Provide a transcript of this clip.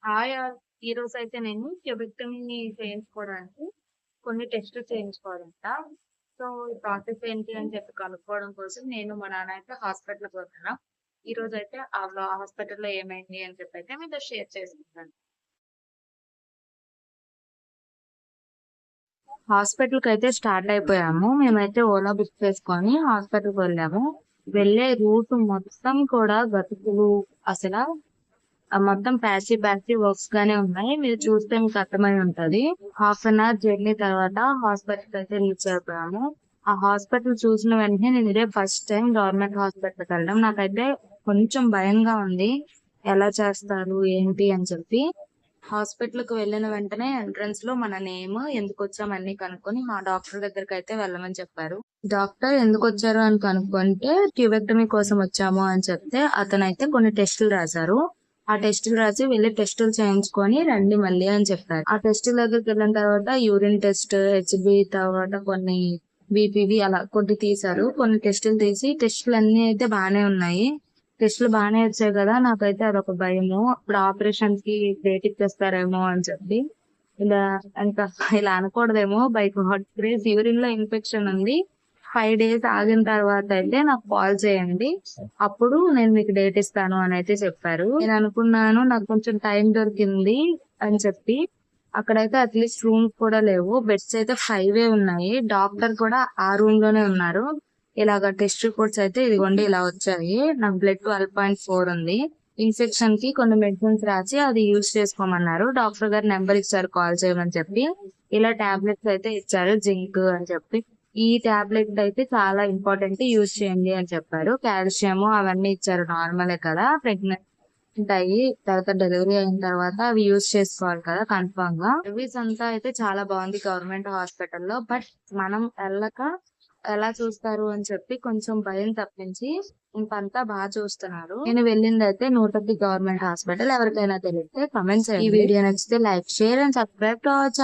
ఆయా ఈ రోజైతే నేను ట్యూబెక్టమీ చేయించుకోవడానికి కొన్ని టెస్టులు చేయించుకోవాలంట. సో, ఈ ప్రాసెస్ ఏంటి అని చెప్పి కనుక్కోవడం కోసం నేను, మా నాన్న అయితే హాస్పిటల్‌కి వెళ్తున్నాం. ఈరోజైతే హాస్పిటల్‌లో ఏమైంది అని చెప్పైతే మీతో షేర్ చేసుకుంటాను. హాస్పిటల్‌కైతే స్టార్ట్ అయిపోయాము. మేమైతే ఓలా బుక్ చేసుకొని హాస్పిటల్‌కి వెళ్ళాము. వెళ్ళే రూట్ మొత్తం కూడా గతుకులు అసల మొత్తం ప్యాచీ ప్యాచీ వర్క్స్ గానే ఉన్నాయి. మీరు చూస్తే మీకు అర్థమై ఉంటది. హాఫ్ అన్ అవర్ జర్నీ తర్వాత హాస్పిటల్ అయితే రీచ్ అయిపోయాము. ఆ హాస్పిటల్ చూసిన వెంటనే నేను ఇదే ఫస్ట్ టైం గవర్నమెంట్ హాస్పిటల్కి వెళ్ళడం. నాకైతే కొంచెం భయంగా ఉంది. ఎలా చేస్తారు ఏంటి అని చెప్పి. హాస్పిటల్ కి వెళ్ళిన వెంటనే ఎంట్రన్స్ లో మన నేమ్, ఎందుకు వచ్చాం అన్ని కనుక్కొని మా డాక్టర్ దగ్గరికి అయితే వెళ్ళమని చెప్పారు. డాక్టర్ ఎందుకు వచ్చారు అని కనుక్కుంటే ట్యూబెక్టమీ కోసం వచ్చాము అని చెప్తే అతనైతే కొన్ని టెస్టులు రాశారు. ఆ టెస్టులు రాసి వెళ్ళి టెస్టులు చేయించుకొని రండి మళ్ళీ అని చెప్పారు. ఆ టెస్టుల దగ్గరికి వెళ్ళిన తర్వాత యూరిన్ టెస్ట్, హెచ్బి, తర్వాత కొన్ని బీపీవి అలా కొన్ని తీశారు. కొన్ని టెస్టులు తీసి టెస్టులు అన్ని అయితే బాగానే ఉన్నాయి. టెస్టులు బాగానే వచ్చాయి కదా, నాకైతే అదొక భయము. ఇప్పుడు ఆపరేషన్ కి డేట్ ఇచ్చేస్తారేమో అని చెప్పి ఇలా ఇంకా ఇలా అనకూడదేమో, బై గాడ్ గ్రేస్ యూరిన్ లో ఇన్ఫెక్షన్ ఉంది. 5 days ఆగిన తర్వాత అయితే నాకు కాల్ చేయండి, అప్పుడు నేను మీకు డేట్ ఇస్తాను అని అయితే చెప్పారు. నేను అనుకున్నాను నాకు కొంచెం టైం దొరికింది అని చెప్పి. అక్కడైతే అట్లీస్ట్ రూమ్స్ కూడా లేవు, బెడ్స్ అయితే 5 ఉన్నాయి. డాక్టర్ కూడా ఆ రూమ్ లోనే ఉన్నారు. ఇలాగ టెస్ట్ రిపోర్ట్స్ అయితే ఇదిగోండి ఇలా వచ్చాయి. నాకు బ్లడ్ 12.4 ఉంది. ఇన్ఫెక్షన్ కి కొన్ని మెడిసిన్స్ రాసి అది యూజ్ చేసుకోమన్నారు. డాక్టర్ గారు నెంబర్ ఇచ్చారు కాల్ చేయమని చెప్పి. ఇలా టాబ్లెట్స్ అయితే ఇచ్చారు, జింక్ అని చెప్పి. ఈ టాబ్లెట్ అయితే చాలా ఇంపార్టెంట్, యూజ్ చేయండి అని చెప్పారు. కాల్షియం అవన్నీ ఇచ్చారు, నార్మలే కదా, ప్రెగ్నెంట్ అయ్యి తర్వాత డెలివరీ అయిన తర్వాత అవి యూజ్ చేసుకోవాలి కదా కన్ఫర్మ్ గా. సర్వీస్ అంతా అయితే చాలా బాగుంది గవర్నమెంట్ హాస్పిటల్లో. బట్ మనం వెళ్ళక ఎలా చూస్తారు అని చెప్పి కొంచెం భయం తప్పించి ఇంకంతా బాగా చూస్తున్నారు. నేను వెళ్ళింది అయితే నూటకి గవర్నమెంట్ హాస్పిటల్. ఎవరికైనా తెలిస్తే కమెంట్ చేయండి. ఈ వీడియో నచ్చితే like, share and subscribe to our channel.